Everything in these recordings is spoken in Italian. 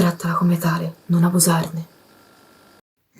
Trattala come tale, non abusarne.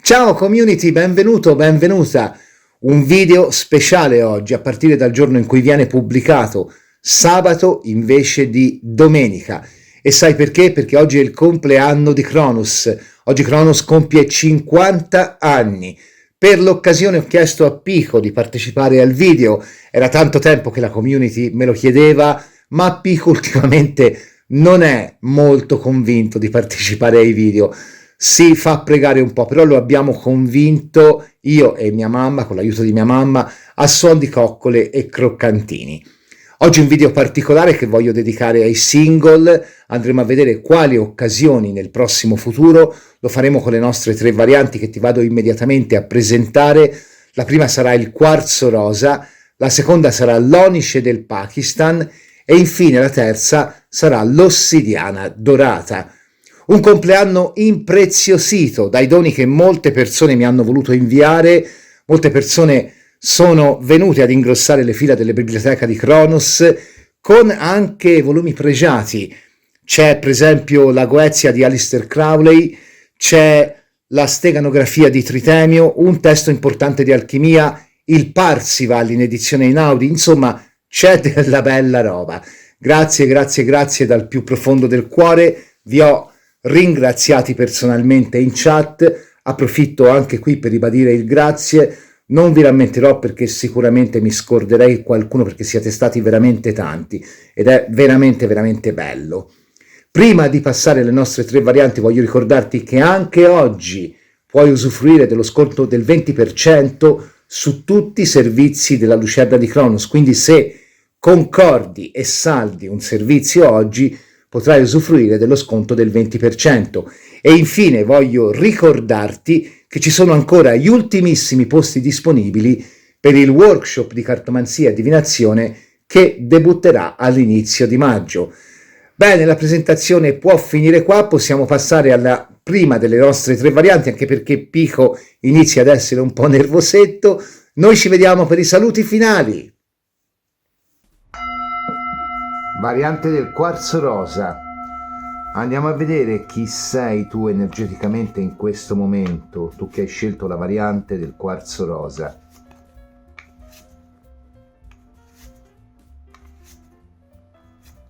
Ciao community, benvenuto, benvenuta. Un video speciale oggi, a partire dal giorno in cui viene pubblicato, sabato invece di domenica. E sai perché? Perché oggi è il compleanno di Cronos. Oggi Cronos compie 50 anni. Per l'occasione ho chiesto a Pico di partecipare al video. Era tanto tempo che la community me lo chiedeva, ma Pico ultimamente non è molto convinto di partecipare ai video. Si fa pregare un po', però lo abbiamo convinto io e mia mamma, con l'aiuto di mia mamma, a suon di coccole e croccantini. Oggi un video particolare che voglio dedicare ai single, andremo a vedere quali occasioni nel prossimo futuro, lo faremo con le nostre 3 varianti che ti vado immediatamente a presentare. La prima sarà il quarzo rosa, la seconda sarà l'onice del Pakistan e infine la terza sarà l'ossidiana dorata. Un compleanno impreziosito dai doni che molte persone mi hanno voluto inviare, molte persone sono venute ad ingrossare le fila della biblioteca di Cronos con anche volumi pregiati. C'è per esempio la Goetia di Aleister Crowley, c'è la steganografia di Tritemio, un testo importante di alchimia, il Parzival in edizione Einaudi, insomma c'è della bella roba. Grazie dal più profondo del cuore, vi ho ringraziati personalmente in chat, approfitto anche qui per ribadire il grazie, non vi rammenterò perché sicuramente mi scorderei qualcuno perché siete stati veramente tanti ed è veramente bello. Prima di passare alle nostre 3 varianti voglio ricordarti che anche oggi puoi usufruire dello sconto del 20% su tutti i servizi della Lucerna di Cronos, quindi se concordi e saldi un servizio oggi potrai usufruire dello sconto del 20%. E infine voglio ricordarti che ci sono ancora gli ultimissimi posti disponibili per il workshop di cartomanzia e divinazione che debutterà all'inizio di maggio. Bene, la presentazione può finire qua, possiamo passare alla prima delle nostre 3 varianti, anche perché Pico inizia ad essere un po' nervosetto. Noi ci vediamo per i saluti finali. Variante del quarzo rosa. Andiamo a vedere chi sei tu energeticamente in questo momento, tu che hai scelto la variante del quarzo rosa.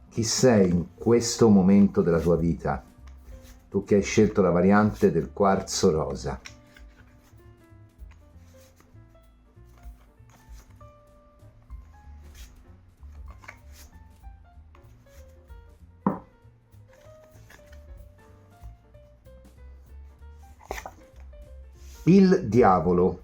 Chi sei in questo momento della tua vita, tu che hai scelto la variante del quarzo rosa. Il diavolo.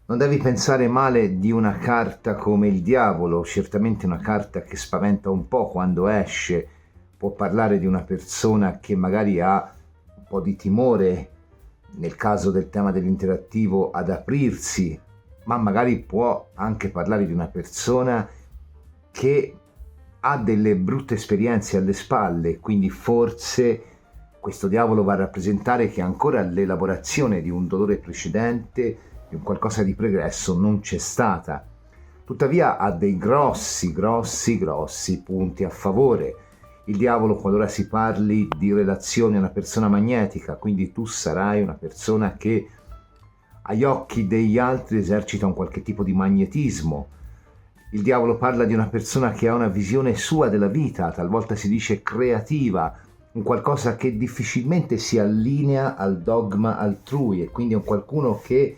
Non devi pensare male di una carta come il diavolo, certamente una carta che spaventa un po' quando esce, può parlare di una persona che magari ha un po' di timore, nel caso del tema dell'interattivo, ad aprirsi, ma magari può anche parlare di una persona che ha delle brutte esperienze alle spalle, quindi forse questo diavolo va a rappresentare che ancora l'elaborazione di un dolore precedente, di un qualcosa di pregresso, non c'è stata. Tuttavia ha dei grossi punti a favore. Il diavolo, qualora si parli di relazione a una persona magnetica, quindi tu sarai una persona che agli occhi degli altri esercita un qualche tipo di magnetismo. Il diavolo parla di una persona che ha una visione sua della vita, talvolta si dice creativa, un qualcosa che difficilmente si allinea al dogma altrui e quindi è un qualcuno che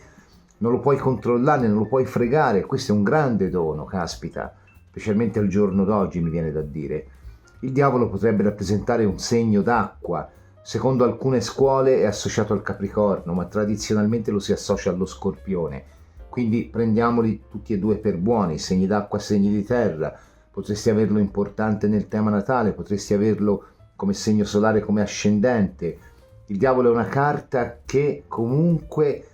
non lo puoi controllare, non lo puoi fregare. Questo è un grande dono, caspita, specialmente al giorno d'oggi mi viene da dire. Il diavolo potrebbe rappresentare un segno d'acqua, secondo alcune scuole è associato al Capricorno, ma tradizionalmente lo si associa allo Scorpione, quindi prendiamoli tutti e 2 per buoni, segni d'acqua, segni di terra. Potresti averlo importante nel tema natale, potresti averlo come segno solare, come ascendente. Il diavolo è una carta che comunque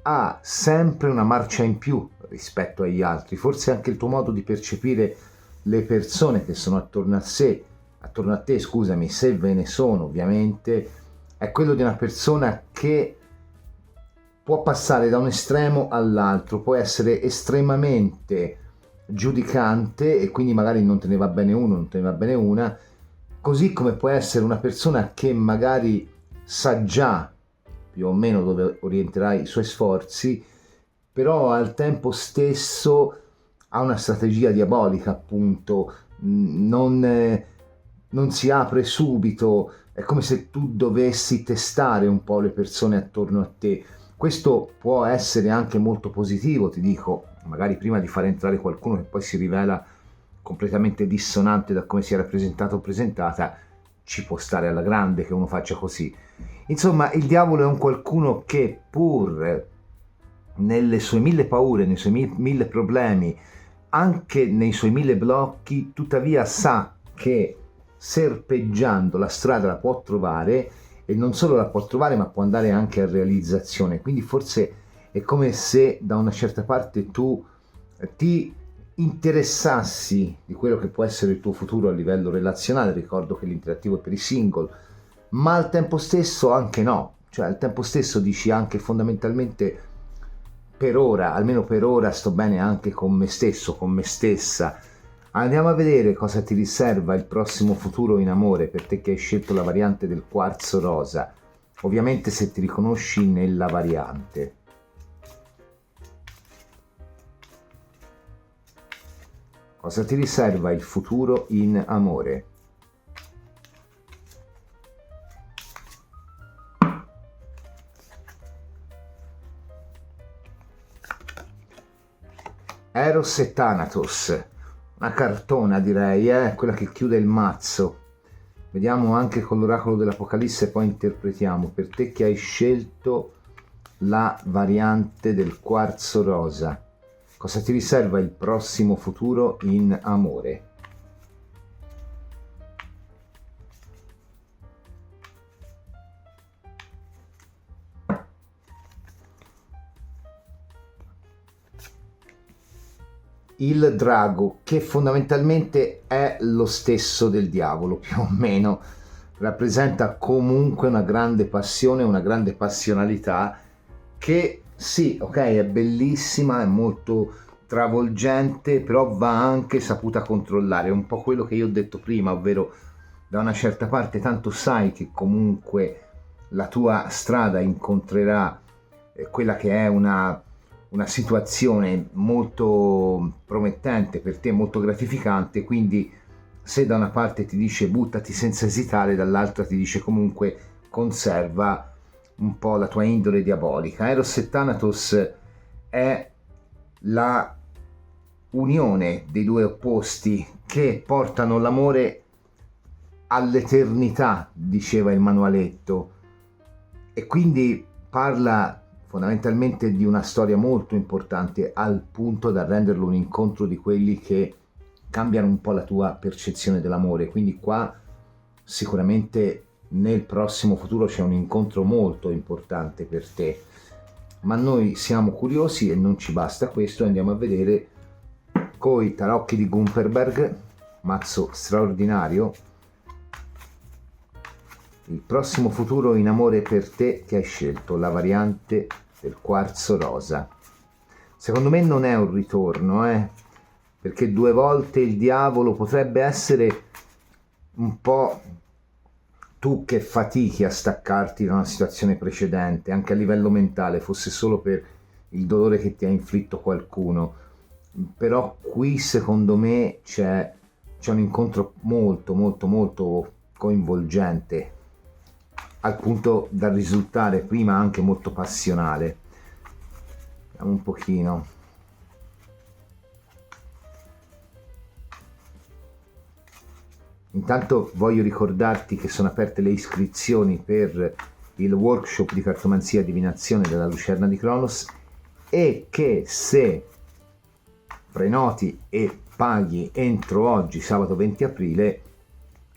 ha sempre una marcia in più rispetto agli altri, forse anche il tuo modo di percepire le persone che sono attorno a te, scusami, se ve ne sono ovviamente, è quello di una persona che può passare da un estremo all'altro, può essere estremamente giudicante e quindi magari non te ne va bene uno, non te ne va bene una, così come può essere una persona che magari sa già più o meno dove orienterai i suoi sforzi, però al tempo stesso ha una strategia diabolica, appunto, non si apre subito, è come se tu dovessi testare un po' le persone attorno a te. Questo può essere anche molto positivo, ti dico, magari prima di far entrare qualcuno che poi si rivela completamente dissonante da come si era presentato o presentata, ci può stare alla grande che uno faccia così. Insomma, il diavolo è un qualcuno che pur nelle sue 1000 paure, nei suoi 1000 problemi, anche nei suoi 1000 blocchi, tuttavia sa che serpeggiando la strada la può trovare, e non solo la può trovare ma può andare anche a realizzazione. Quindi forse è come se da una certa parte tu ti interessassi di quello che può essere il tuo futuro a livello relazionale. Ricordo che l'interattivo è per i single, ma al tempo stesso anche no, cioè al tempo stesso dici anche fondamentalmente per ora, almeno per ora sto bene anche con me stesso, con me stessa. Andiamo a vedere cosa ti riserva il prossimo futuro in amore per te che hai scelto la variante del quarzo rosa, ovviamente se ti riconosci nella variante. Cosa ti riserva il futuro in amore? Eros e Thanatos, una cartona direi, quella che chiude il mazzo. Vediamo anche con l'oracolo dell'Apocalisse, poi interpretiamo. Per te che hai scelto la variante del quarzo rosa, cosa ti riserva il prossimo futuro in amore? Il drago, che fondamentalmente è lo stesso del diavolo, più o meno, rappresenta comunque una grande passione, una grande passionalità che sì, ok, è bellissima, è molto travolgente, però va anche saputa controllare. È un po' quello che io ho detto prima, ovvero da una certa parte tanto sai che comunque la tua strada incontrerà quella che è una situazione molto promettente per te, molto gratificante, quindi se da una parte ti dice buttati senza esitare, dall'altra ti dice comunque conserva un po' la tua indole diabolica. Eros e Thanatos è la unione dei due opposti che portano l'amore all'eternità, diceva il manualetto, e quindi parla fondamentalmente di una storia molto importante, al punto da renderlo un incontro di quelli che cambiano un po' la tua percezione dell'amore. Quindi qua sicuramente nel prossimo futuro c'è un incontro molto importante per te, ma noi siamo curiosi e non ci basta questo, andiamo a vedere coi tarocchi di Gumperberg, mazzo straordinario, il prossimo futuro in amore per te che hai scelto la variante del quarzo rosa. Secondo me non è un ritorno, perché 2 volte il diavolo potrebbe essere un po' tu che fatichi a staccarti da una situazione precedente, anche a livello mentale, fosse solo per il dolore che ti ha inflitto qualcuno. Però qui secondo me c'è un incontro molto molto molto coinvolgente, al punto da risultare prima anche molto passionale. Vediamo un pochino. Intanto voglio ricordarti che sono aperte le iscrizioni per il workshop di cartomanzia e divinazione della Lucerna di Cronos, e che se prenoti e paghi entro oggi, sabato 20 aprile,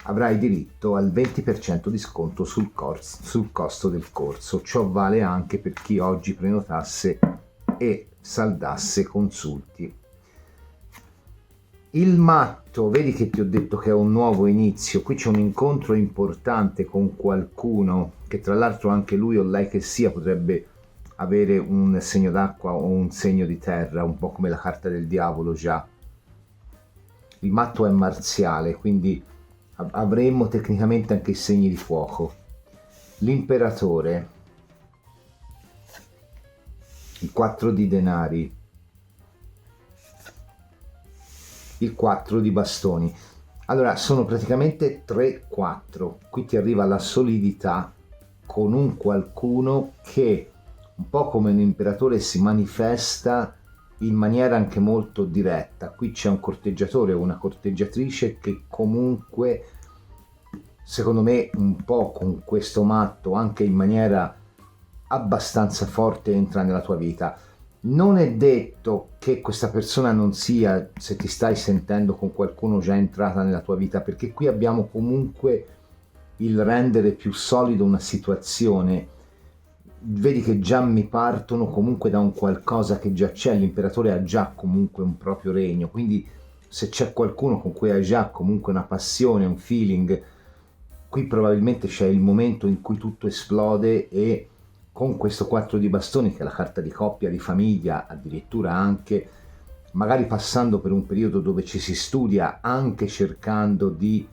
avrai diritto al 20% di sconto sul costo del corso. Ciò vale anche per chi oggi prenotasse e saldasse consulti. Il matto, vedi che ti ho detto che è un nuovo inizio, qui c'è un incontro importante con qualcuno che tra l'altro anche lui o lei che sia potrebbe avere un segno d'acqua o un segno di terra, un po' come la carta del diavolo già. Il matto è marziale, quindi avremmo tecnicamente anche i segni di fuoco. L'imperatore, il 4 di denari, il 4 di bastoni. Allora sono praticamente 3-4. Qui ti arriva la solidità con un qualcuno che un po' come un imperatore si manifesta in maniera anche molto diretta. Qui c'è un corteggiatore o una corteggiatrice che comunque, secondo me, un po' con questo matto, anche in maniera abbastanza forte, entra nella tua vita. Non è detto che questa persona non sia, se ti stai sentendo con qualcuno, già entrata nella tua vita, perché qui abbiamo comunque il rendere più solido una situazione. Vedi che già mi partono comunque da un qualcosa che già c'è. L'imperatore ha già comunque un proprio regno, quindi se c'è qualcuno con cui hai già comunque una passione, un feeling, qui probabilmente c'è il momento in cui tutto esplode. E con questo 4 di bastoni, che è la carta di coppia, di famiglia, addirittura anche magari passando per un periodo dove ci si studia, anche cercando di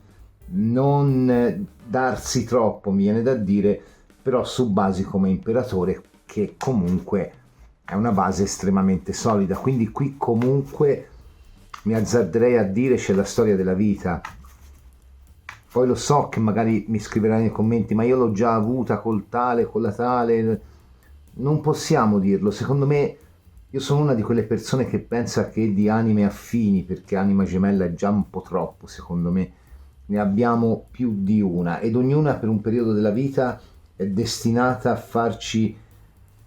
non darsi troppo, mi viene da dire, però su basi come imperatore, che comunque è una base estremamente solida. Quindi qui comunque mi azzarderei a dire c'è la storia della vita. Poi lo so che magari mi scriverai nei commenti, ma io l'ho già avuta col tale, con la tale. Non possiamo dirlo. Secondo me, io sono una di quelle persone che pensa che di anime affini, perché anima gemella è già un po' troppo, secondo me, ne abbiamo più di una, ed ognuna per un periodo della vita è destinata a farci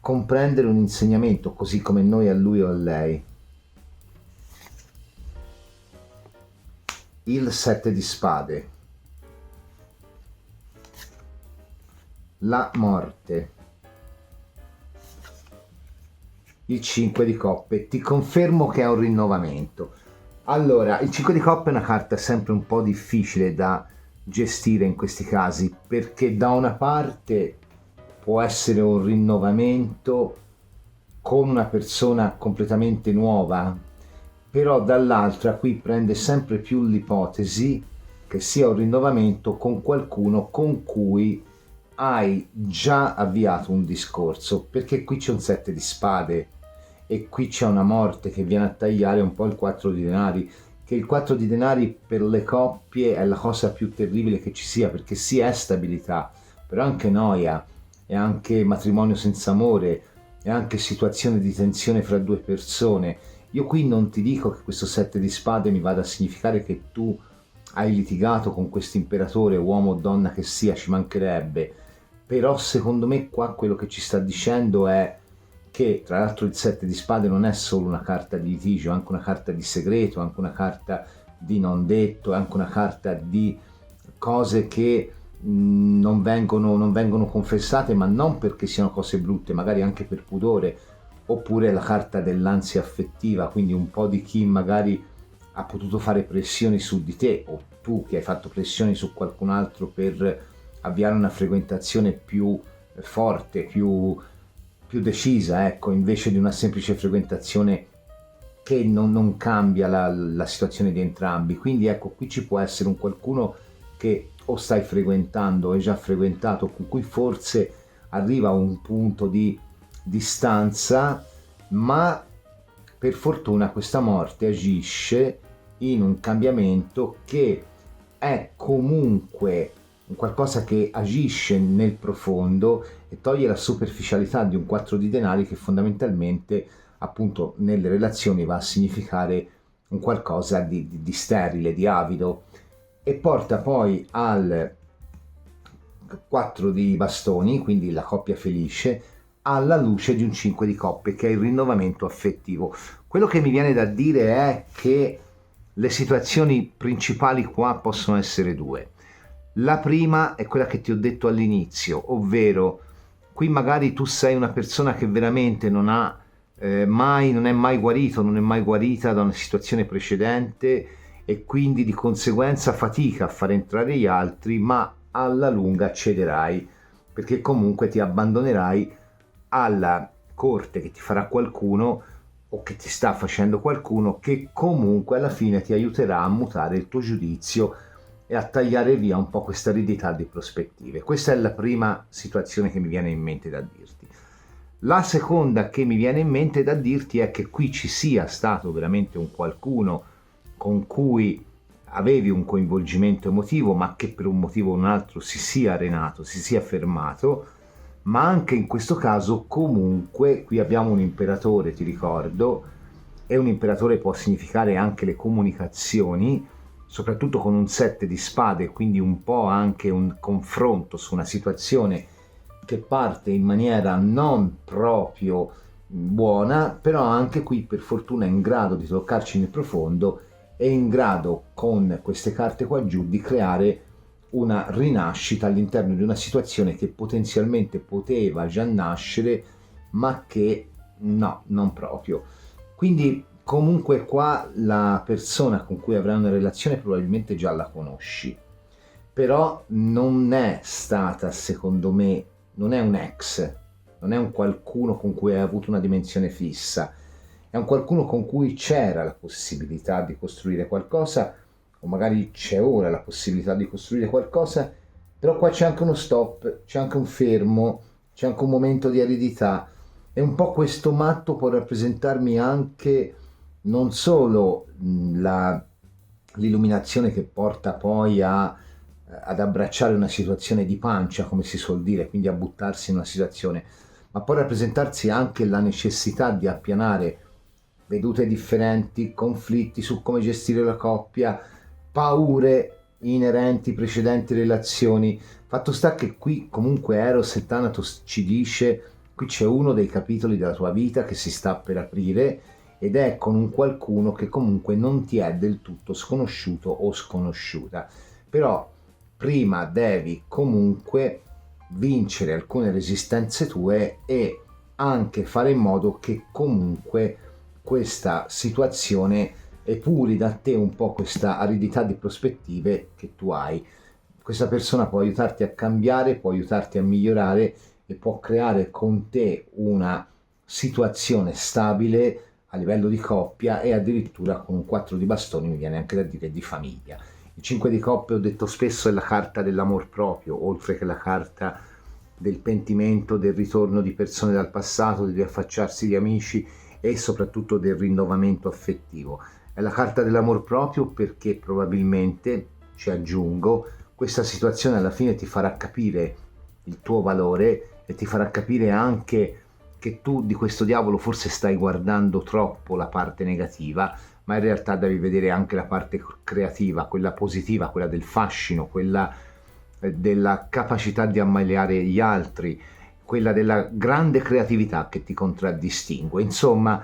comprendere un insegnamento, così come noi a lui o a lei. Il 7 di spade, la morte, il 5 di coppe. Ti confermo che è un rinnovamento. Allora, il 5 di coppe è una carta sempre un po' difficile da gestire in questi casi, perché da una parte può essere un rinnovamento con una persona completamente nuova, però dall'altra qui prende sempre più l'ipotesi che sia un rinnovamento con qualcuno con cui hai già avviato un discorso, perché qui c'è un 7 di spade e qui c'è una morte che viene a tagliare un po' il 4 di denari, che il 4 di denari per le coppie è la cosa più terribile che ci sia, perché sì, è stabilità, però anche noia, è anche matrimonio senza amore, è anche situazione di tensione fra due persone. Io qui non ti dico che questo 7 di spade mi vada a significare che tu hai litigato con questo imperatore, uomo o donna che sia, ci mancherebbe, però secondo me qua quello che ci sta dicendo è che, tra l'altro, il 7 di spade non è solo una carta di litigio, è anche una carta di segreto, anche una carta di non detto, è anche una carta di cose che non vengono confessate, ma non perché siano cose brutte, magari anche per pudore. Oppure la carta dell'ansia affettiva, quindi un po' di chi magari ha potuto fare pressioni su di te, o tu che hai fatto pressioni su qualcun altro per avviare una frequentazione più forte, più decisa, ecco, invece di una semplice frequentazione che non cambia la situazione di entrambi. Quindi ecco, qui ci può essere un qualcuno che o stai frequentando o hai già frequentato, con cui forse arriva a un punto di distanza, ma per fortuna questa morte agisce in un cambiamento che è comunque un qualcosa che agisce nel profondo e toglie la superficialità di un 4 di denari, che fondamentalmente appunto nelle relazioni va a significare un qualcosa di sterile, di avido, e porta poi al 4 di bastoni, quindi la coppia felice, alla luce di un 5 di coppe, che è il rinnovamento affettivo. Quello che mi viene da dire è che le situazioni principali qua possono essere due. La prima è quella che ti ho detto all'inizio, ovvero qui magari tu sei una persona che veramente non è mai guarito, non è mai guarita da una situazione precedente, e quindi di conseguenza fatica a far entrare gli altri, ma alla lunga cederai, perché comunque ti abbandonerai alla corte che ti farà qualcuno, o che ti sta facendo qualcuno, che comunque alla fine ti aiuterà a mutare il tuo giudizio e a tagliare via un po' questa aridità di prospettive. Questa è la prima situazione che mi viene in mente da dirti. La seconda che mi viene in mente da dirti è che qui ci sia stato veramente un qualcuno con cui avevi un coinvolgimento emotivo, ma che per un motivo o un altro si sia arenato, si sia fermato, ma anche in questo caso comunque qui abbiamo un imperatore, ti ricordo, e un imperatore può significare anche le comunicazioni, soprattutto con un 7 di spade, quindi un po' anche un confronto su una situazione che parte in maniera non proprio buona, però anche qui per fortuna è in grado di toccarci nel profondo, è in grado con queste carte qua giù di creare una rinascita all'interno di una situazione che potenzialmente poteva già nascere, ma che no, non proprio. Quindi comunque qua la persona con cui avrai una relazione probabilmente già la conosci, però non è stata, secondo me, non è un ex, non è un qualcuno con cui hai avuto una dimensione fissa, è un qualcuno con cui c'era la possibilità di costruire qualcosa, o magari c'è ora la possibilità di costruire qualcosa, però qua c'è anche uno stop, c'è anche un fermo, c'è anche un momento di aridità, e un po' questo matto può rappresentarmi anche non solo l'illuminazione che porta poi ad abbracciare una situazione di pancia, come si suol dire, quindi a buttarsi in una situazione, ma può rappresentarsi anche la necessità di appianare vedute differenti, conflitti su come gestire la coppia, paure inerenti precedenti relazioni. Fatto sta che qui comunque Eros e Thanatos ci dice, qui c'è uno dei capitoli della tua vita che si sta per aprire ed è con un qualcuno che comunque non ti è del tutto sconosciuto o sconosciuta, però prima devi comunque vincere alcune resistenze tue e anche fare in modo che comunque questa situazione epuri da te un po' questa aridità di prospettive che tu hai. Questa persona può aiutarti a cambiare, può aiutarti a migliorare e può creare con te una situazione stabile a livello di coppia e addirittura con un 4 di bastoni mi viene anche da dire di famiglia. Il 5 di coppia, ho detto spesso, è la carta dell'amor proprio, oltre che la carta del pentimento, del ritorno di persone dal passato, del riaffacciarsi di amici e soprattutto del rinnovamento affettivo. È la carta dell'amor proprio perché probabilmente, ci aggiungo, questa situazione alla fine ti farà capire il tuo valore e ti farà capire anche che tu di questo diavolo forse stai guardando troppo la parte negativa, ma in realtà devi vedere anche la parte creativa, quella positiva, quella del fascino, quella della capacità di ammaliare gli altri, quella della grande creatività che ti contraddistingue. Insomma,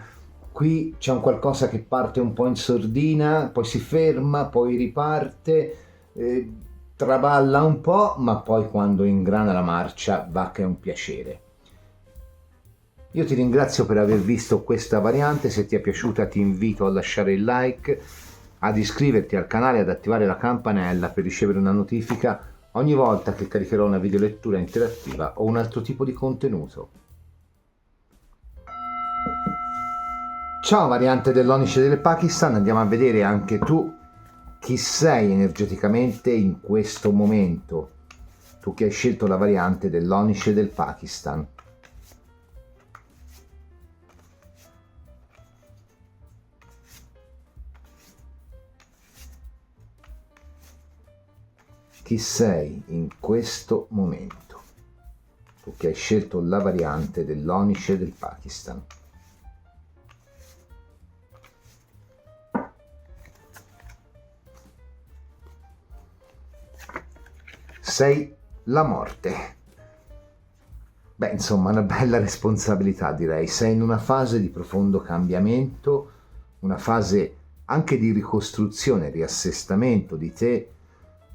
qui c'è un qualcosa che parte un po' in sordina, poi si ferma, poi riparte, traballa un po', ma poi quando ingrana la marcia va che è un piacere. Io ti ringrazio per aver visto questa variante, se ti è piaciuta ti invito a lasciare il like, ad iscriverti al canale e ad attivare la campanella per ricevere una notifica ogni volta che caricherò una videolettura interattiva o un altro tipo di contenuto. Ciao variante dell'Onice del Pakistan, andiamo a vedere anche tu chi sei energeticamente in questo momento, tu che hai scelto la variante dell'Onice del Pakistan. Chi sei in questo momento, tu che hai scelto la variante dell'Onice del Pakistan. Sei la morte. Beh, insomma, una bella responsabilità, direi. Sei in una fase di profondo cambiamento, una fase anche di ricostruzione, riassestamento di te,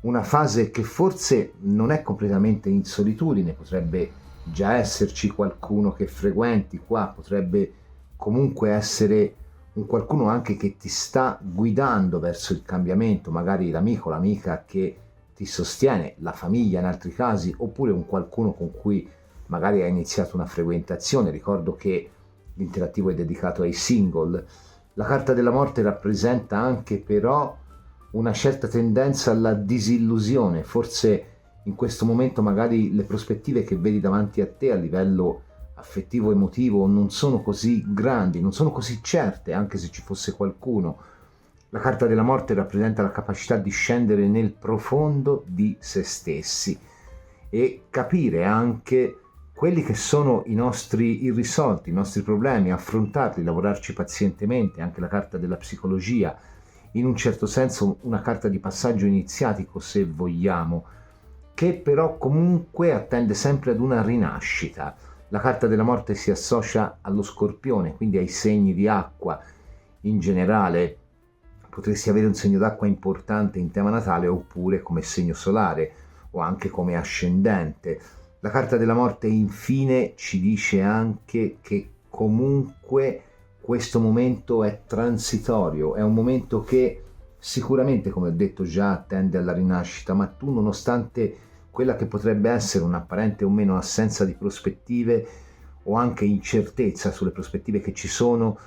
una fase che forse non è completamente in solitudine, potrebbe già esserci qualcuno che frequenti qua, potrebbe comunque essere un qualcuno anche che ti sta guidando verso il cambiamento, magari l'amico, l'amica che ti sostiene, la famiglia in altri casi, oppure un qualcuno con cui magari hai iniziato una frequentazione. Ricordo che l'interattivo è dedicato ai single. La carta della morte rappresenta anche però una certa tendenza alla disillusione, forse in questo momento magari le prospettive che vedi davanti a te a livello affettivo emotivo non sono così grandi, non sono così certe, anche se ci fosse qualcuno. La carta della morte rappresenta la capacità di scendere nel profondo di se stessi e capire anche quelli che sono i nostri irrisolti, i nostri problemi, affrontarli, lavorarci pazientemente. Anche la carta della psicologia, in un certo senso una carta di passaggio iniziatico se vogliamo, che però comunque attende sempre ad una rinascita. La carta della morte si associa allo Scorpione, quindi ai segni di acqua in generale. Potresti avere un segno d'acqua importante in tema natale oppure come segno solare o anche come ascendente. La carta della morte infine ci dice anche che comunque questo momento è transitorio, è un momento che sicuramente, come ho detto già, tende alla rinascita, ma tu, nonostante quella che potrebbe essere un'apparente o meno assenza di prospettive o anche incertezza sulle prospettive che ci sono,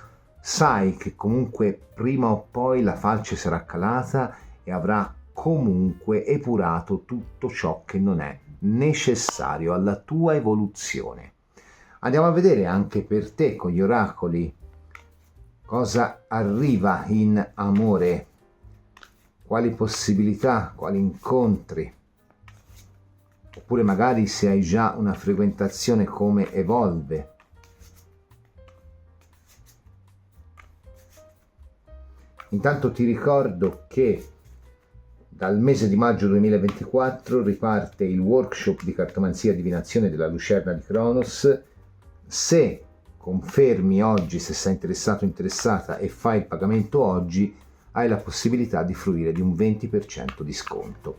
sai che comunque prima o poi la falce sarà calata e avrà comunque epurato tutto ciò che non è necessario alla tua evoluzione. Andiamo a vedere anche per te con gli oracoli cosa arriva in amore, quali possibilità, quali incontri, oppure magari se hai già una frequentazione come evolve. Intanto ti ricordo che dal mese di maggio 2024 riparte il workshop di cartomanzia e divinazione della Lucerna di Cronos. Se confermi oggi, se sei interessato o interessata e fai il pagamento oggi, hai la possibilità di fruire di un 20% di sconto.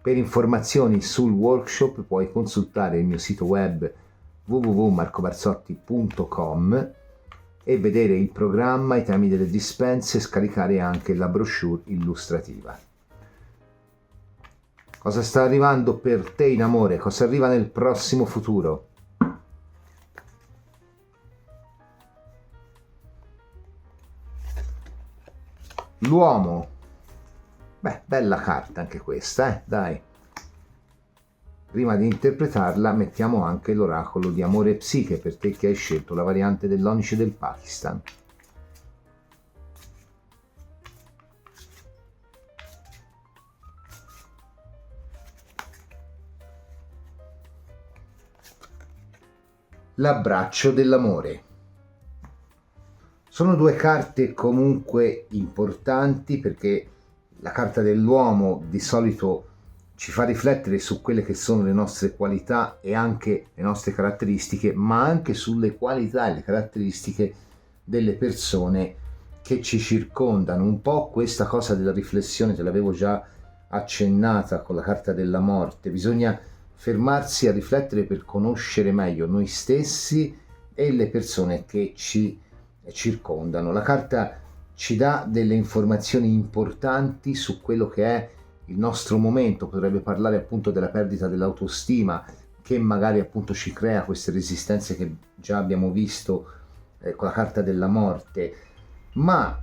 Per informazioni sul workshop puoi consultare il mio sito web www.marcobarzotti.com e vedere il programma, i temi delle dispense e scaricare anche la brochure illustrativa. Cosa sta arrivando per te in amore? Cosa arriva nel prossimo futuro? L'uomo. Beh, bella carta anche questa, dai. Prima di interpretarla mettiamo anche l'oracolo di amore e psiche per te che hai scelto la variante dell'Onice del Pakistan. L'abbraccio dell'amore. Sono due carte comunque importanti perché la carta dell'uomo di solito ci fa riflettere su quelle che sono le nostre qualità e anche le nostre caratteristiche, ma anche sulle qualità e le caratteristiche delle persone che ci circondano. Un po' questa cosa della riflessione te l'avevo già accennata con la carta della morte. Bisogna fermarsi a riflettere per conoscere meglio noi stessi e le persone che ci circondano. La carta ci dà delle informazioni importanti su quello che è il nostro momento, potrebbe parlare appunto della perdita dell'autostima che magari appunto ci crea queste resistenze che già abbiamo visto con la carta della morte, ma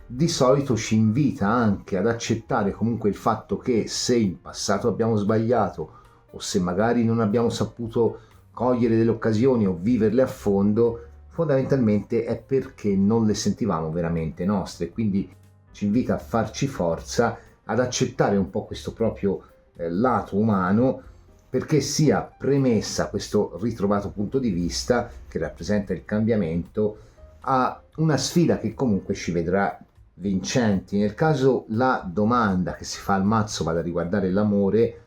di solito ci invita anche ad accettare comunque il fatto che se in passato abbiamo sbagliato o se magari non abbiamo saputo cogliere delle occasioni o viverle a fondo, fondamentalmente è perché non le sentivamo veramente nostre, quindi ci invita a farci forza, ad accettare un po' questo proprio lato umano, perché sia premessa questo ritrovato punto di vista che rappresenta il cambiamento a una sfida che comunque ci vedrà vincenti. Nel caso la domanda che si fa al mazzo vada a riguardare l'amore,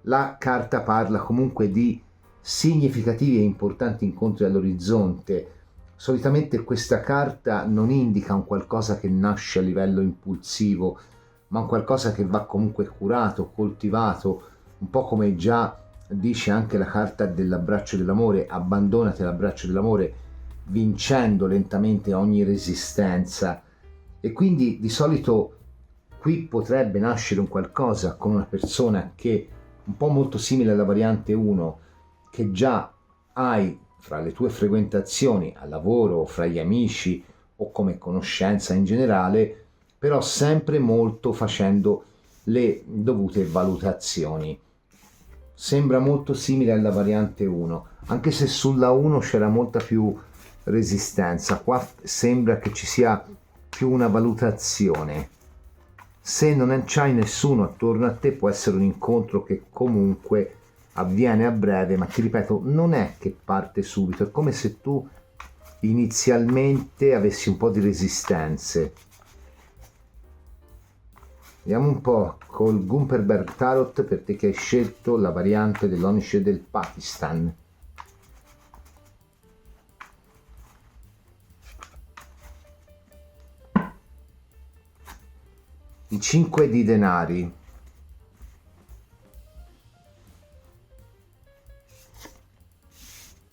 la carta parla comunque di significativi e importanti incontri all'orizzonte. Solitamente questa carta non indica un qualcosa che nasce a livello impulsivo, ma un qualcosa che va comunque curato, coltivato, un po' come già dice anche la carta dell'abbraccio dell'amore: abbandonati all'abbraccio dell'amore vincendo lentamente ogni resistenza. E quindi di solito qui potrebbe nascere un qualcosa con una persona che un po' molto simile alla variante 1 che già hai fra le tue frequentazioni al lavoro o fra gli amici o come conoscenza in generale, però sempre molto facendo le dovute valutazioni. Sembra molto simile alla variante 1, anche se sulla 1 c'era molta più resistenza, qua sembra che ci sia più una valutazione. Se non c'hai nessuno attorno a te, può essere un incontro che comunque avviene a breve, ma ti ripeto, non è che parte subito, è come se tu inizialmente avessi un po' di resistenze. Vediamo un po' col Gumperberg Tarot, per te che hai scelto la variante dell'Onice del Pakistan. I 5 di denari,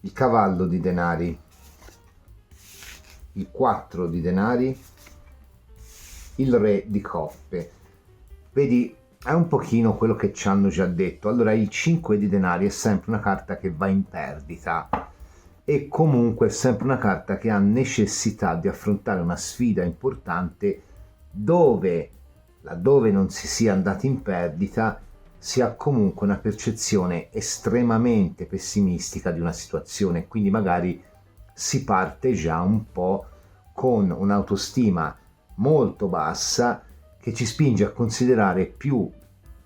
il cavallo di denari, il 4 di denari, il re di coppe. Vedi, è un pochino quello che ci hanno già detto. Allora, il 5 di denari è sempre una carta che va in perdita e comunque è sempre una carta che ha necessità di affrontare una sfida importante dove, laddove non si sia andati in perdita, si ha comunque una percezione estremamente pessimistica di una situazione, quindi magari si parte già un po' con un'autostima molto bassa che ci spinge a considerare più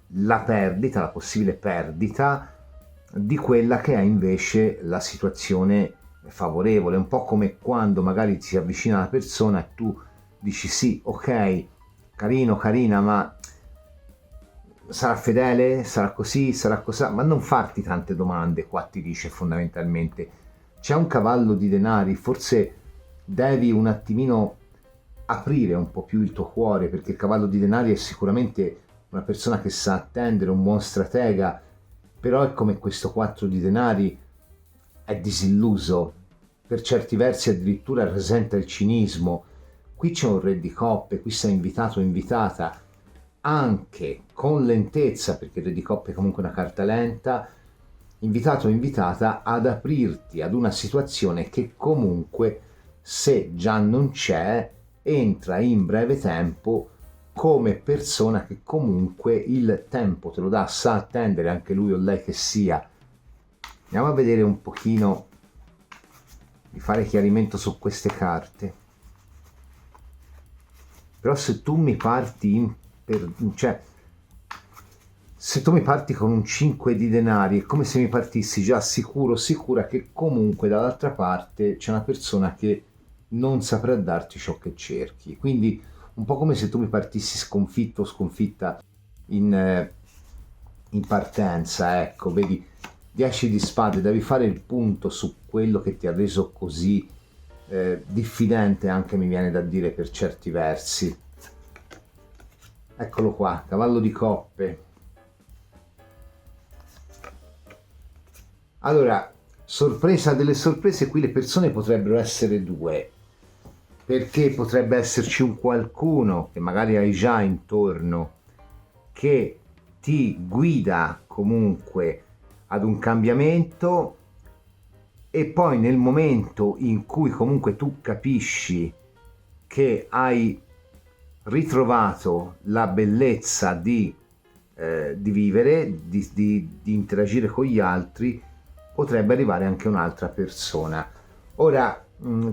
la perdita, la possibile perdita, di quella che è invece la situazione favorevole. Un po' come quando magari ti si avvicina una persona e tu dici sì, ok, carino, carina, ma sarà fedele, sarà così, sarà così, ma non farti tante domande. Qua ti dice fondamentalmente c'è un cavallo di denari, forse devi un attimino aprire un po' più il tuo cuore, perché il cavallo di denari è sicuramente una persona che sa attendere, un buon stratega, però è come questo 4 di denari, è disilluso, per certi versi addirittura rasenta il cinismo. Qui c'è un re di coppe, qui sei invitato o invitata, anche con lentezza, perché il re di coppe è comunque una carta lenta, invitato o invitata ad aprirti ad una situazione che comunque, se già non c'è, entra in breve tempo come persona che comunque il tempo te lo dà, sa attendere, anche lui o lei che sia. Andiamo a vedere un pochino, di fare chiarimento su queste carte. Però se tu mi parti se tu mi parti con un 5 di denari, è come se mi partissi già sicura che comunque dall'altra parte c'è una persona che non saprà darti ciò che cerchi. Quindi un po' come se tu mi partissi sconfitto o sconfitta in partenza, ecco, vedi, 10 di spade, devi fare il punto su quello che ti ha reso così diffidente, anche mi viene da dire per certi versi. Eccolo qua, cavallo di coppe. Allora, sorpresa delle sorprese, qui le persone potrebbero essere due, perché potrebbe esserci un qualcuno che magari hai già intorno che ti guida comunque ad un cambiamento, e poi nel momento in cui comunque tu capisci che hai ritrovato la bellezza di vivere, di interagire con gli altri, potrebbe arrivare anche un'altra persona. Ora,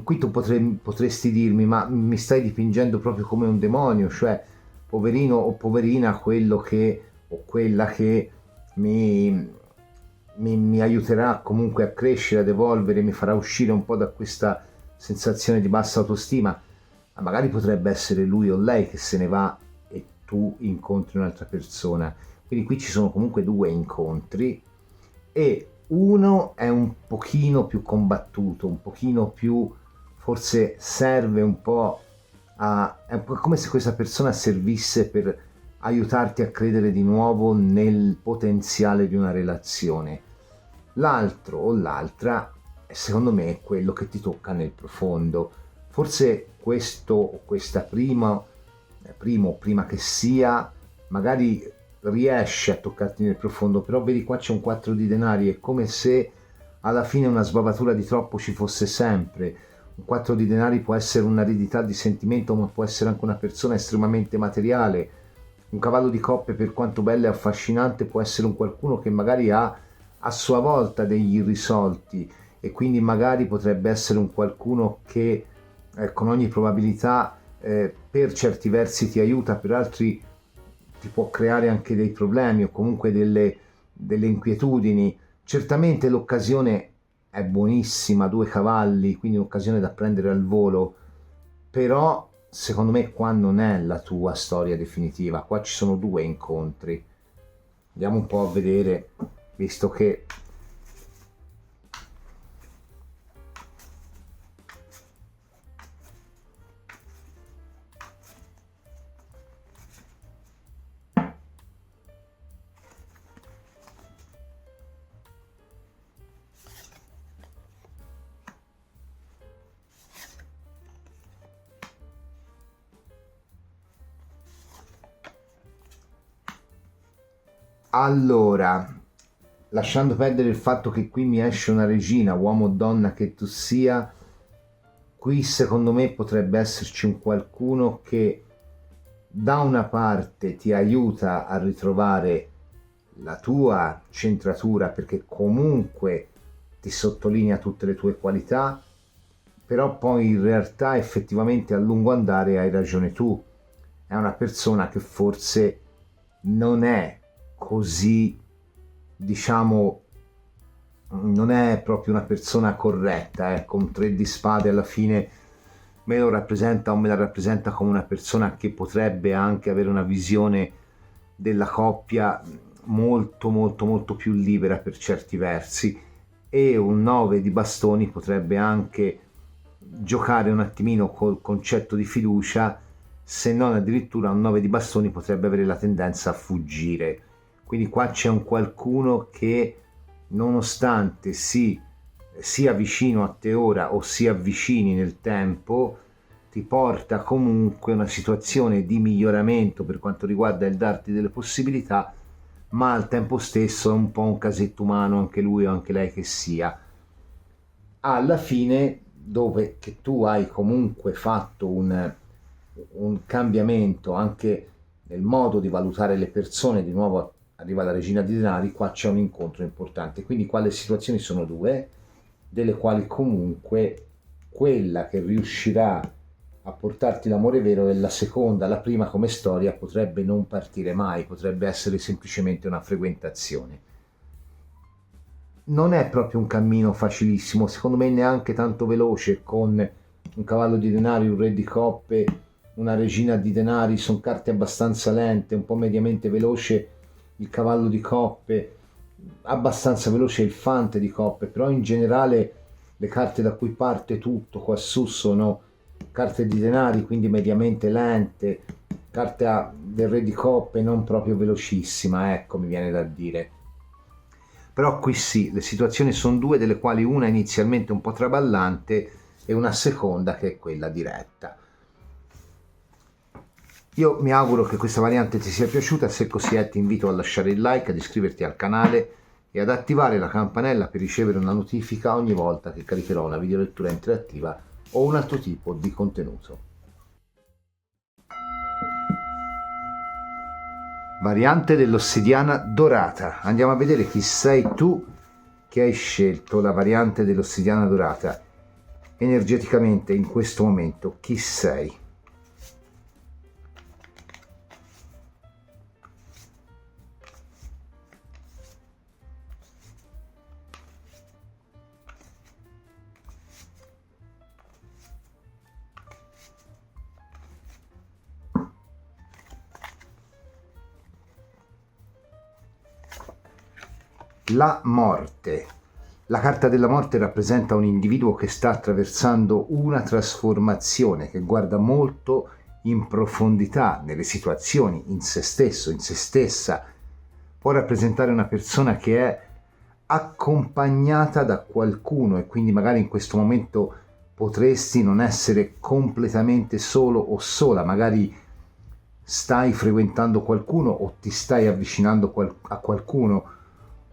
qui tu potresti dirmi, ma mi stai dipingendo proprio come un demonio, cioè poverino o poverina quello che o quella che mi aiuterà comunque a crescere, ad evolvere, mi farà uscire un po' da questa sensazione di bassa autostima. Ma magari potrebbe essere lui o lei che se ne va e tu incontri un'altra persona. Quindi qui ci sono comunque due incontri e uno è un pochino più combattuto, un pochino più, forse serve un po' è un po' come se questa persona servisse per aiutarti a credere di nuovo nel potenziale di una relazione. L'altro o l'altra, secondo me, è quello che ti tocca nel profondo. Forse questo o questa prima che sia, magari riesce a toccarti nel profondo, però vedi qua c'è un 4 di denari, è come se alla fine una sbavatura di troppo ci fosse sempre, Un 4 di denari può essere un'aridità di sentimento, ma può essere anche una persona estremamente materiale. Un cavallo di coppe, per quanto bello e affascinante, può essere un qualcuno che magari ha a sua volta degli irrisolti, e quindi magari potrebbe essere un qualcuno che con ogni probabilità per certi versi ti aiuta, per altri ti può creare anche dei problemi o comunque delle inquietudini. Certamente l'occasione è buonissima, 2 cavalli, quindi un'occasione da prendere al volo, però secondo me qua non è la tua storia definitiva, qua ci sono 2 incontri. Andiamo un po' a vedere, visto che allora, lasciando perdere il fatto che qui mi esce una regina, uomo o donna che tu sia, qui secondo me potrebbe esserci un qualcuno che da una parte ti aiuta a ritrovare la tua centratura, perché comunque ti sottolinea tutte le tue qualità, però poi in realtà effettivamente a lungo andare hai ragione tu, è una persona che forse non è così, diciamo, non è proprio una persona corretta, ecco. Un 3 di spade alla fine me lo rappresenta, o me la rappresenta come una persona che potrebbe anche avere una visione della coppia molto molto molto più libera per certi versi, e un 9 di bastoni potrebbe anche giocare un attimino col concetto di fiducia, se non addirittura un 9 di bastoni potrebbe avere la tendenza a fuggire. Quindi qua c'è un qualcuno che, nonostante sia vicino a te ora o si avvicini nel tempo, ti porta comunque una situazione di miglioramento per quanto riguarda il darti delle possibilità, ma al tempo stesso è un po' un casetto umano anche lui o anche lei che sia. Alla fine, dove che tu hai comunque fatto un cambiamento anche nel modo di valutare le persone, di nuovo arriva la regina di denari, qua c'è un incontro importante. Quindi qua le situazioni sono 2, delle quali comunque quella che riuscirà a portarti l'amore vero è la seconda. La prima come storia potrebbe non partire mai, potrebbe essere semplicemente una frequentazione. Non è proprio un cammino facilissimo, secondo me neanche tanto veloce, con un cavallo di denari, un re di coppe, una regina di denari, sono carte abbastanza lente, un po' mediamente veloce il cavallo di coppe, abbastanza veloce il fante di coppe, però in generale le carte da cui parte tutto quassù sono carte di denari, quindi mediamente lente, carta del re di coppe non proprio velocissima, ecco, mi viene da dire. Però qui sì, le situazioni sono 2, delle quali una inizialmente un po' traballante e una seconda che è quella diretta. Io mi auguro che questa variante ti sia piaciuta, se così è ti invito a lasciare il like, ad iscriverti al canale e ad attivare la campanella per ricevere una notifica ogni volta che caricherò una videolettura interattiva o un altro tipo di contenuto. Variante dell'ossidiana dorata. Andiamo a vedere chi sei tu che hai scelto la variante dell'ossidiana dorata. Energeticamente in questo momento chi sei? La morte. La carta della morte rappresenta un individuo che sta attraversando una trasformazione, che guarda molto in profondità nelle situazioni, in se stesso, in se stessa. Può rappresentare una persona che è accompagnata da qualcuno e quindi magari in questo momento potresti non essere completamente solo o sola, magari stai frequentando qualcuno o ti stai avvicinando a qualcuno,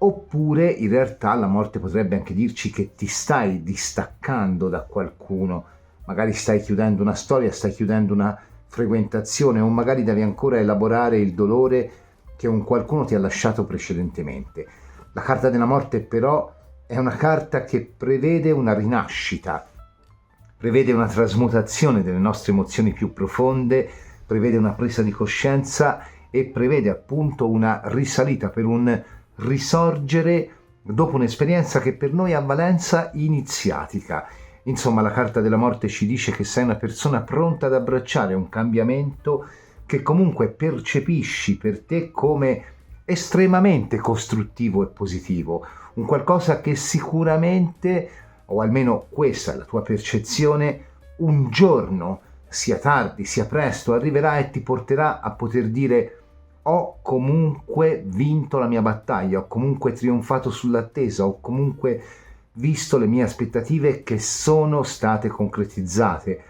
Oppure in realtà la morte potrebbe anche dirci che ti stai distaccando da qualcuno, magari stai chiudendo una storia, stai chiudendo una frequentazione, o magari devi ancora elaborare il dolore che un qualcuno ti ha lasciato precedentemente. La carta della morte però è una carta che prevede una rinascita, prevede una trasmutazione delle nostre emozioni più profonde, prevede una presa di coscienza e prevede appunto una risalita per un risorgere dopo un'esperienza che per noi ha valenza iniziatica. Insomma, la carta della morte ci dice che sei una persona pronta ad abbracciare un cambiamento che comunque percepisci per te come estremamente costruttivo e positivo, un qualcosa che sicuramente, o almeno questa è la tua percezione, un giorno, sia tardi sia presto, arriverà e ti porterà a poter dire: ho comunque vinto la mia battaglia, ho comunque trionfato sull'attesa, ho comunque visto le mie aspettative che sono state concretizzate.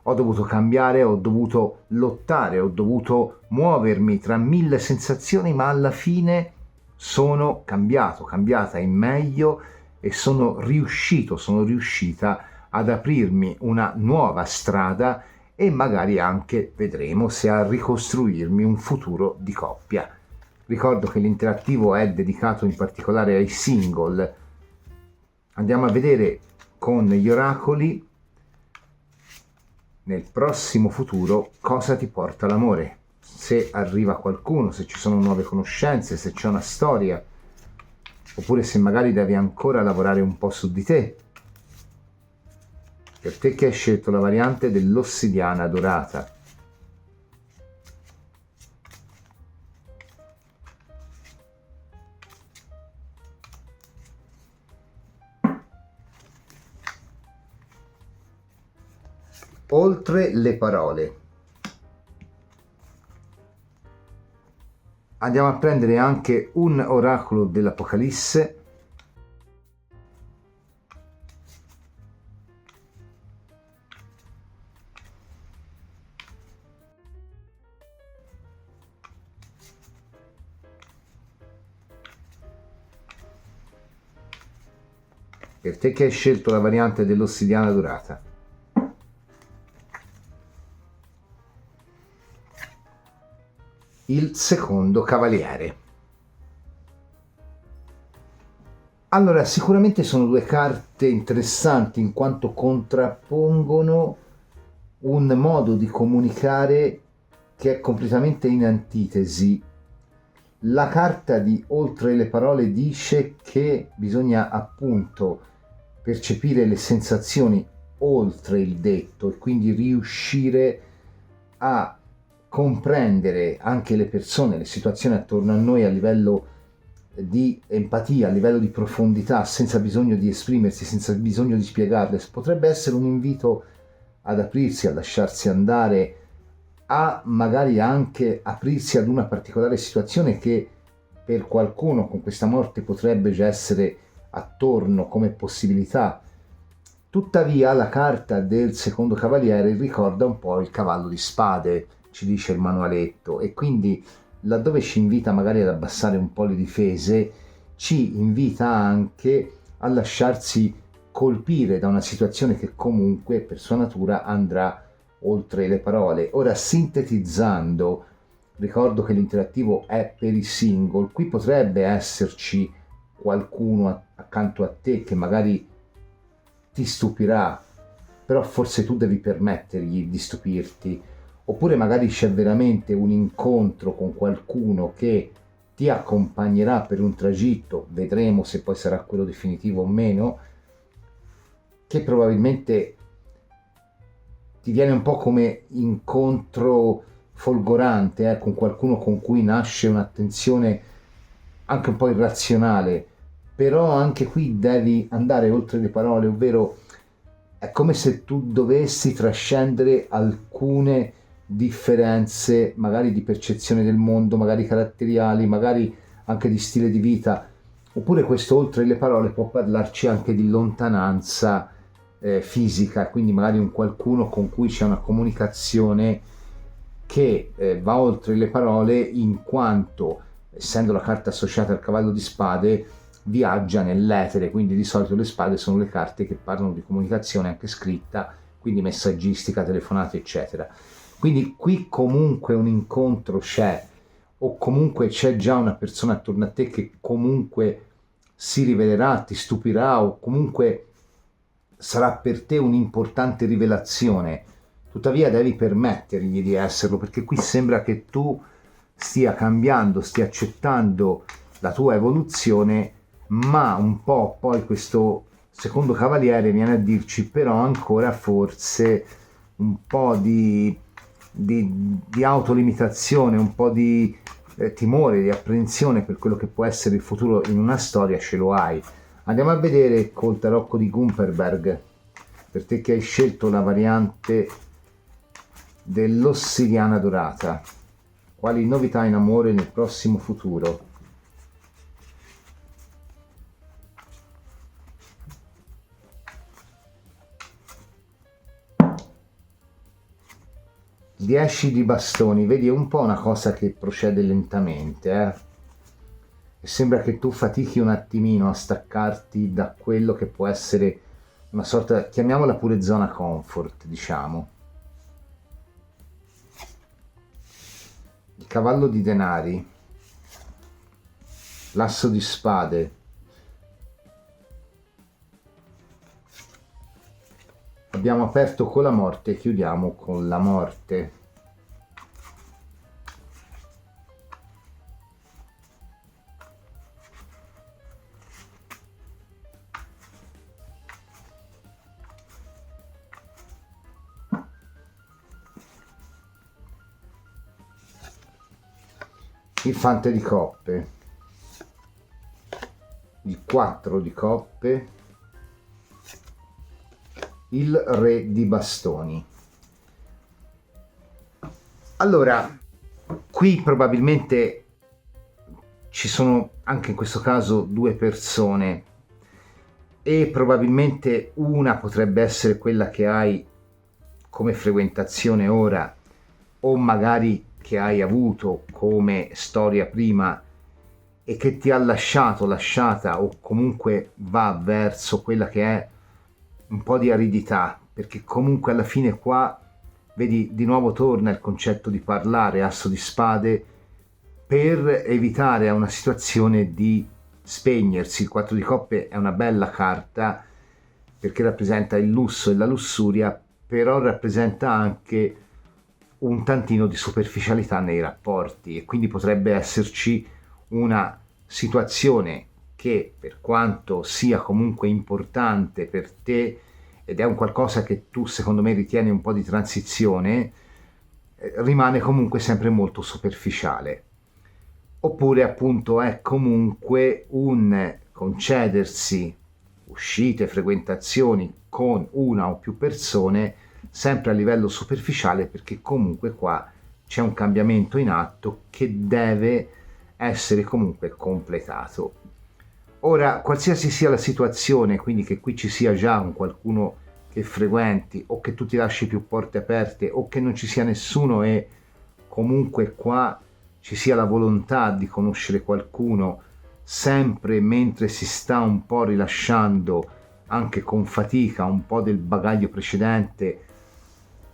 Ho dovuto cambiare, ho dovuto lottare, ho dovuto muovermi tra mille sensazioni, ma alla fine sono cambiata in meglio e sono riuscita ad aprirmi una nuova strada e magari anche, vedremo, se a ricostruirmi un futuro di coppia. Ricordo che l'interattivo è dedicato in particolare ai single. Andiamo a vedere con gli oracoli nel prossimo futuro cosa ti porta l'amore, se arriva qualcuno, se ci sono nuove conoscenze, se c'è una storia, oppure se magari devi ancora lavorare un po' su di te. Per te che hai scelto la variante dell'ossidiana dorata. Oltre le parole. Andiamo a prendere anche un oracolo dell'Apocalisse. Per te che hai scelto la variante dell'ossidiana dorata. Il secondo cavaliere. Allora, sicuramente sono due carte interessanti in quanto contrappongono un modo di comunicare che è completamente in antitesi. La carta di Oltre le parole dice che bisogna appunto percepire le sensazioni oltre il detto e quindi riuscire a comprendere anche le persone, le situazioni attorno a noi a livello di empatia, a livello di profondità, senza bisogno di esprimersi, senza bisogno di spiegarle. Potrebbe essere un invito ad aprirsi, a lasciarsi andare, a magari anche aprirsi ad una particolare situazione che per qualcuno con questa morte potrebbe già essere attorno come possibilità. Tuttavia la carta del secondo cavaliere ricorda un po' il cavallo di spade, ci dice il manualetto, e quindi laddove ci invita magari ad abbassare un po' le difese, ci invita anche a lasciarsi colpire da una situazione che comunque per sua natura andrà oltre le parole. Ora, sintetizzando, ricordo che l'interattivo è per i single, qui potrebbe esserci qualcuno accanto a te che magari ti stupirà, però forse tu devi permettergli di stupirti, oppure magari c'è veramente un incontro con qualcuno che ti accompagnerà per un tragitto, vedremo se poi sarà quello definitivo o meno, che probabilmente ti viene un po' come incontro folgorante, con qualcuno con cui nasce un'attenzione anche un po' irrazionale, però anche qui devi andare oltre le parole, ovvero è come se tu dovessi trascendere alcune differenze, magari di percezione del mondo, magari caratteriali, magari anche di stile di vita, oppure questo oltre le parole può parlarci anche di lontananza fisica, quindi magari un qualcuno con cui c'è una comunicazione che va oltre le parole in quanto essendo la carta associata al cavallo di spade, viaggia nell'etere, quindi di solito le spade sono le carte che parlano di comunicazione anche scritta, quindi messaggistica, telefonate, eccetera. Quindi qui comunque un incontro c'è, o comunque c'è già una persona attorno a te che comunque si rivelerà, ti stupirà, o comunque sarà per te un'importante rivelazione. Tuttavia devi permettergli di esserlo, perché qui sembra che tu stia cambiando, stia accettando la tua evoluzione, ma un po' poi questo secondo cavaliere viene a dirci però ancora forse un po' di autolimitazione, un po' di timore, di apprensione per quello che può essere il futuro in una storia, ce lo hai. Andiamo a vedere col tarocco di Gumperberg, per te che hai scelto la variante dell'ossidiana dorata. Quali novità in amore nel prossimo futuro? Dieci di bastoni, vedi, è un po' una cosa che procede lentamente, e sembra che tu fatichi un attimino a staccarti da quello che può essere una sorta, chiamiamola pure zona comfort, diciamo. Il cavallo di denari, l'asso di spade, abbiamo aperto con la morte e chiudiamo con la morte. Il fante di coppe, il 4 di coppe, il re di bastoni. Allora, qui probabilmente ci sono anche in questo caso due persone e probabilmente una potrebbe essere quella che hai come frequentazione ora, o magari che hai avuto come storia prima e che ti ha lasciata o comunque va verso quella che è un po' di aridità, perché comunque alla fine qua vedi di nuovo torna il concetto di parlare, asso di spade, per evitare a una situazione di spegnersi. Il 4 di coppe è una bella carta perché rappresenta il lusso e la lussuria, però rappresenta anche un tantino di superficialità nei rapporti, e quindi potrebbe esserci una situazione che, per quanto sia comunque importante per te ed è un qualcosa che tu secondo me ritieni un po' di transizione, rimane comunque sempre molto superficiale. Oppure appunto è comunque un concedersi uscite, frequentazioni con una o più persone sempre a livello superficiale, perché comunque qua c'è un cambiamento in atto che deve essere comunque completato. Ora, qualsiasi sia la situazione, quindi che qui ci sia già un qualcuno che frequenti o che tu ti lasci più porte aperte o che non ci sia nessuno e comunque qua ci sia la volontà di conoscere qualcuno, sempre mentre si sta un po' rilasciando anche con fatica un po' del bagaglio precedente,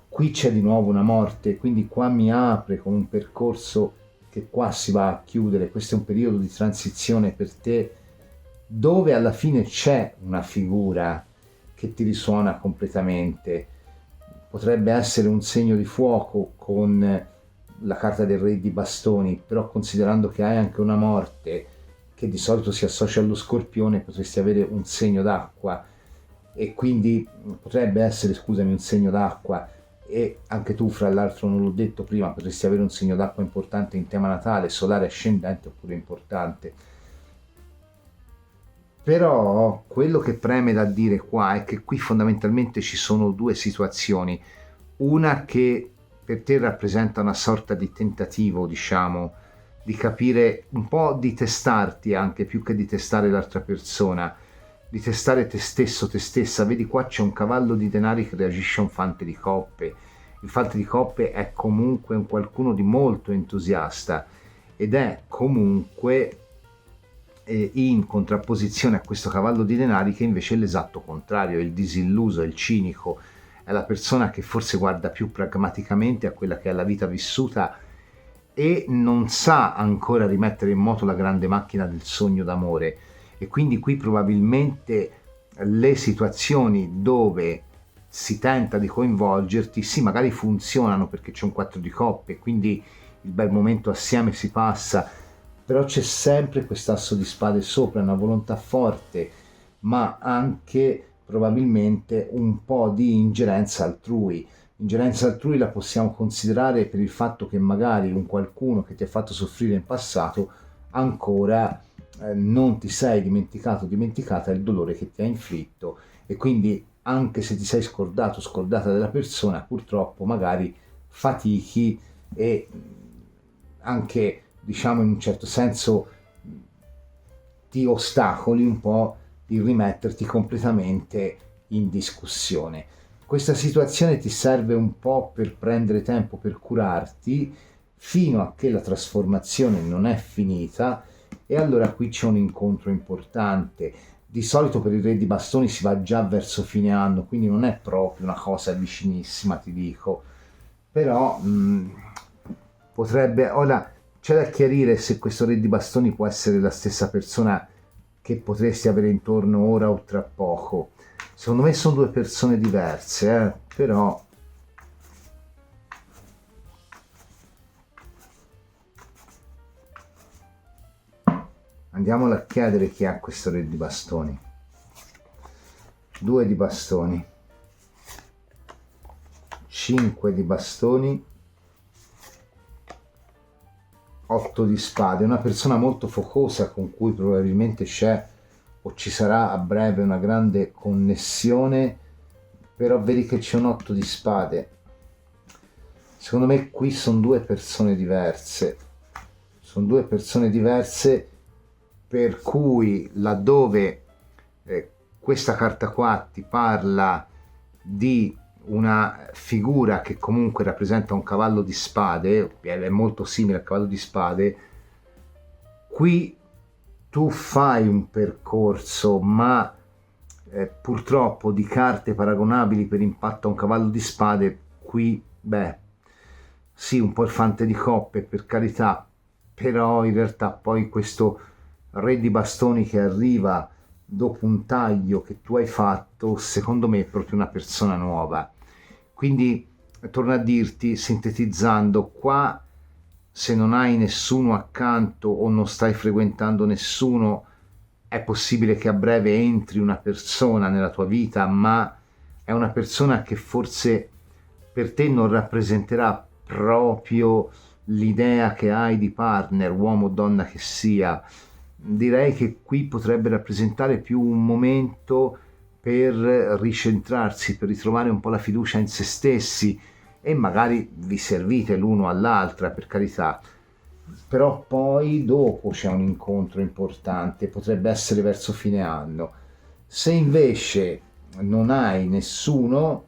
qui c'è di nuovo una morte, quindi qua mi apre con un percorso che qua si va a chiudere. Questo è un periodo di transizione per te dove alla fine c'è una figura che ti risuona completamente. Potrebbe essere un segno di fuoco con la carta del re di bastoni, però considerando che hai anche una morte che di solito si associa allo scorpione, potresti avere un segno d'acqua, e quindi potrebbe essere, scusami, un segno d'acqua. E anche tu, fra l'altro, non l'ho detto prima, potresti avere un segno d'acqua importante in tema natale, solare ascendente oppure importante. Però quello che preme da dire qua è che qui fondamentalmente ci sono due situazioni, una che per te rappresenta una sorta di tentativo, diciamo, di capire un po', di testarti anche più che di testare l'altra persona, di testare te stesso, te stessa. Vedi, qua c'è un cavallo di denari che reagisce a un fante di coppe. Il fante di coppe è comunque un qualcuno di molto entusiasta ed è comunque in contrapposizione a questo cavallo di denari, che invece è l'esatto contrario, è il disilluso, è il cinico, è la persona che forse guarda più pragmaticamente a quella che è la vita vissuta e non sa ancora rimettere in moto la grande macchina del sogno d'amore. E quindi qui probabilmente le situazioni dove si tenta di coinvolgerti, sì, magari funzionano perché c'è un 4 di coppe, quindi il bel momento assieme si passa, però c'è sempre quest'asso di spade sopra, una volontà forte, ma anche probabilmente un po' di ingerenza altrui. Ingerenza altrui la possiamo considerare per il fatto che magari un qualcuno che ti ha fatto soffrire in passato ancora non ti sei dimenticato, dimenticata il dolore che ti ha inflitto, e quindi anche se ti sei scordato, scordata della persona, purtroppo magari fatichi e anche, diciamo, in un certo senso ti ostacoli un po' il rimetterti completamente in discussione. Questa situazione ti serve un po' per prendere tempo, per curarti fino a che la trasformazione non è finita, e allora qui c'è un incontro importante. Di solito per il re di bastoni si va già verso fine anno, quindi non è proprio una cosa vicinissima, ti dico, però potrebbe, ora c'è da chiarire se questo re di bastoni può essere la stessa persona che potresti avere intorno ora o tra poco. Secondo me sono due persone diverse, però andiamolo a chiedere chi ha questo re di bastoni. 2 di bastoni, 5 di bastoni, 8 di spade. Una persona molto focosa con cui probabilmente c'è o ci sarà a breve una grande connessione, però vedi che c'è un 8 di spade. Secondo me qui sono due persone diverse, per cui laddove questa carta qua ti parla di una figura che comunque rappresenta un cavallo di spade, è molto simile al cavallo di spade, qui tu fai un percorso, ma purtroppo di carte paragonabili per impatto a un cavallo di spade, qui, sì, un po' il fante di coppe, per carità, però in realtà poi questo re di bastoni che arriva dopo un taglio che tu hai fatto, secondo me è proprio una persona nuova. Quindi torno a dirti, sintetizzando, qua se non hai nessuno accanto o non stai frequentando nessuno, è possibile che a breve entri una persona nella tua vita, ma è una persona che forse per te non rappresenterà proprio l'idea che hai di partner, uomo o donna che sia. Direi che qui potrebbe rappresentare più un momento per ricentrarsi, per ritrovare un po' la fiducia in se stessi, e magari vi servite l'uno all'altra, per carità, però poi dopo c'è un incontro importante, potrebbe essere verso fine anno. Se invece non hai nessuno,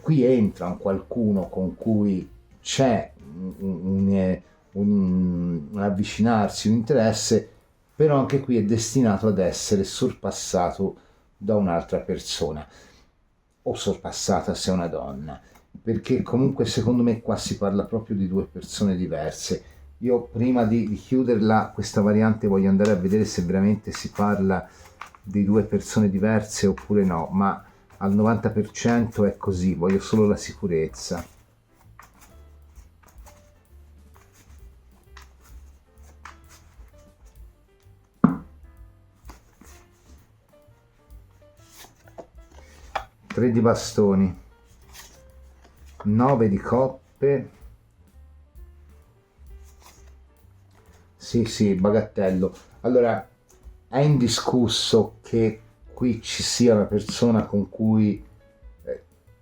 qui entra un qualcuno con cui c'è un avvicinarsi, un interesse, però anche qui è destinato ad essere sorpassato da un'altra persona, o sorpassata se è una donna, perché comunque secondo me qua si parla proprio di due persone diverse. Io prima di chiuderla questa variante voglio andare a vedere se veramente si parla di due persone diverse oppure no, ma al 90% è così, voglio solo la sicurezza. Tre di bastoni, 9 di coppe, sì, bagattello. Allora, è indiscusso che qui ci sia una persona con cui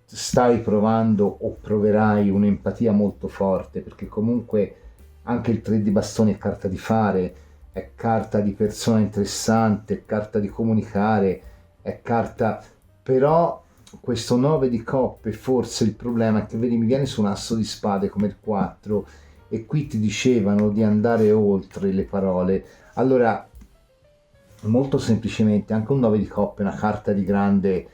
stai provando o proverai un'empatia molto forte, perché comunque anche il 3 di bastoni è carta di fare, è carta di persona interessante, è carta di comunicare, è carta, però questo 9 di coppe, forse il problema è che vedi, mi viene su un asso di spade come il 4, e qui ti dicevano di andare oltre le parole. Allora, molto semplicemente, anche un 9 di coppe è una carta di grande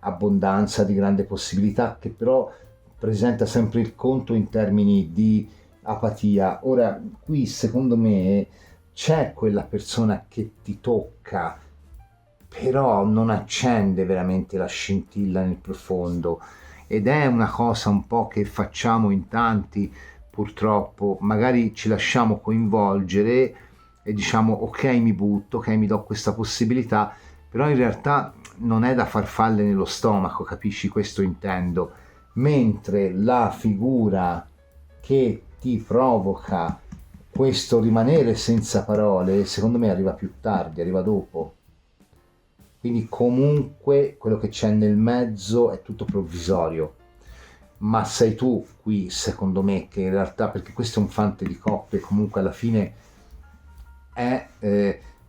abbondanza, di grande possibilità, che però presenta sempre il conto in termini di apatia. Ora, qui secondo me c'è quella persona che ti tocca, però non accende veramente la scintilla nel profondo, ed è una cosa un po' che facciamo in tanti, purtroppo. Magari ci lasciamo coinvolgere e diciamo ok, mi butto, ok, mi do questa possibilità, però in realtà non è da farfalle nello stomaco, capisci? Questo intendo. Mentre la figura che ti provoca questo rimanere senza parole, secondo me arriva più tardi, arriva dopo. Quindi comunque quello che c'è nel mezzo è tutto provvisorio, ma sei tu qui, secondo me, che in realtà, perché questo è un fante di coppe, comunque alla fine è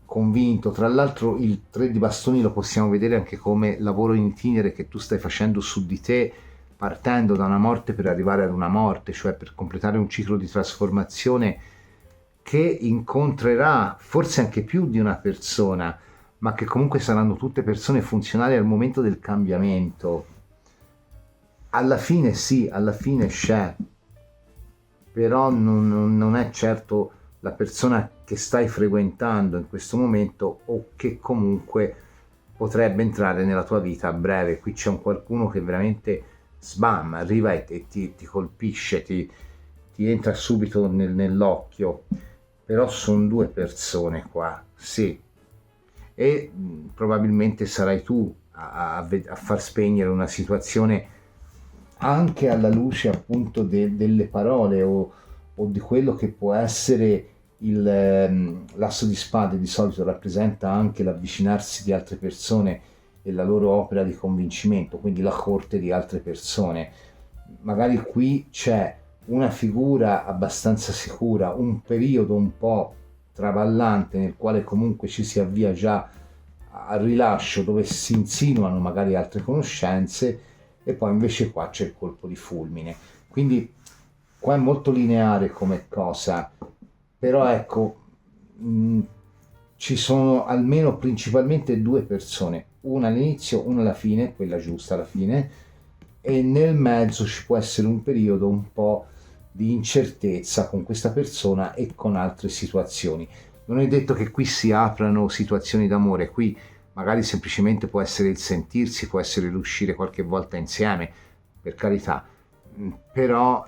convinto. Tra l'altro il 3 di bastoni lo possiamo vedere anche come lavoro in itinere che tu stai facendo su di te, partendo da una morte per arrivare ad una morte, cioè per completare un ciclo di trasformazione che incontrerà forse anche più di una persona, ma che comunque saranno tutte persone funzionali al momento del cambiamento. Alla fine sì, alla fine c'è, però non è certo la persona che stai frequentando in questo momento o che comunque potrebbe entrare nella tua vita a breve. Qui c'è un qualcuno che veramente sbam, arriva e ti colpisce, ti entra subito nell'occhio, però sono due persone qua, sì, e probabilmente sarai tu a far spegnere una situazione anche alla luce appunto delle parole o di quello che può essere l'asso di spade. Di solito rappresenta anche l'avvicinarsi di altre persone e la loro opera di convincimento, quindi la corte di altre persone. Magari qui c'è una figura abbastanza sicura, un periodo un po' traballante nel quale comunque ci si avvia già al rilascio, dove si insinuano magari altre conoscenze, e poi invece qua c'è il colpo di fulmine. Quindi qua è molto lineare come cosa, però ecco, ci sono almeno principalmente due persone, una all'inizio, una alla fine, quella giusta alla fine, e nel mezzo ci può essere un periodo un po' di incertezza con questa persona e con altre situazioni. Non è detto che qui si aprano situazioni d'amore, qui magari semplicemente può essere il sentirsi, può essere l'uscire qualche volta insieme, per carità, però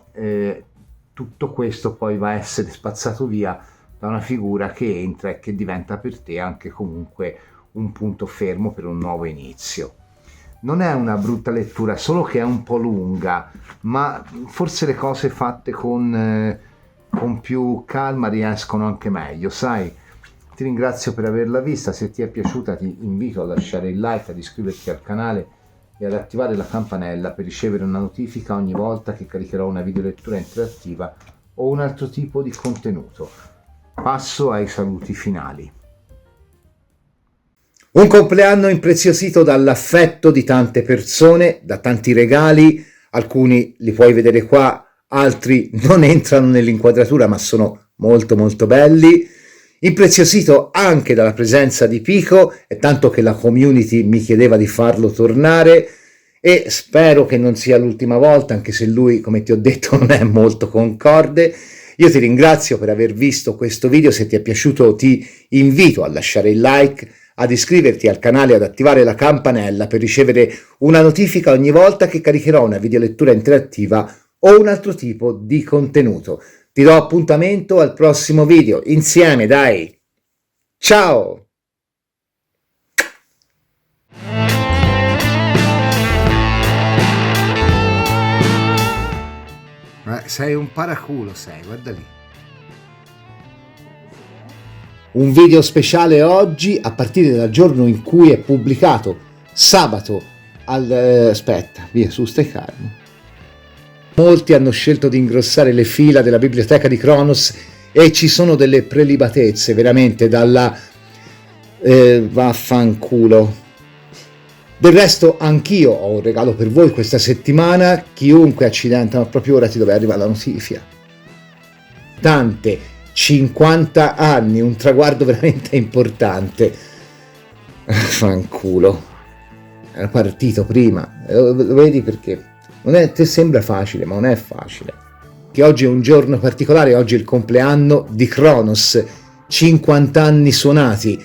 tutto questo poi va a essere spazzato via da una figura che entra e che diventa per te anche comunque un punto fermo per un nuovo inizio. Non è una brutta lettura, solo che è un po' lunga, ma forse le cose fatte con più calma riescono anche meglio, sai? Ti ringrazio per averla vista, se ti è piaciuta ti invito a lasciare il like, ad iscriverti al canale e ad attivare la campanella per ricevere una notifica ogni volta che caricherò una videolettura interattiva o un altro tipo di contenuto. Passo ai saluti finali. Un compleanno impreziosito dall'affetto di tante persone, da tanti regali, alcuni li puoi vedere qua, altri non entrano nell'inquadratura ma sono molto molto belli, impreziosito anche dalla presenza di Pico, è tanto che la community mi chiedeva di farlo tornare e spero che non sia l'ultima volta, anche se lui, come ti ho detto, non è molto concorde. Io ti ringrazio per aver visto questo video, se ti è piaciuto ti invito a lasciare il like, ad iscriverti al canale e ad attivare la campanella per ricevere una notifica ogni volta che caricherò una videolettura interattiva o un altro tipo di contenuto. Ti do appuntamento al prossimo video, insieme dai! Ciao! Sei un paraculo, sei, guarda lì. Un video speciale oggi a partire dal giorno in cui è pubblicato, sabato, aspetta, via su, stai calmo. Molti hanno scelto di ingrossare le fila della biblioteca di Cronos e ci sono delle prelibatezze veramente dalla vaffanculo. Del resto anch'io ho un regalo per voi questa settimana, chiunque accidenta, ma proprio ora ti dove arriva la notifica. importante, 50 anni, un traguardo veramente importante. Fanculo, era partito prima, lo vedi perché? Ti sembra facile, ma non è facile. Che oggi è un giorno particolare, oggi è il compleanno di Cronos, 50 anni suonati.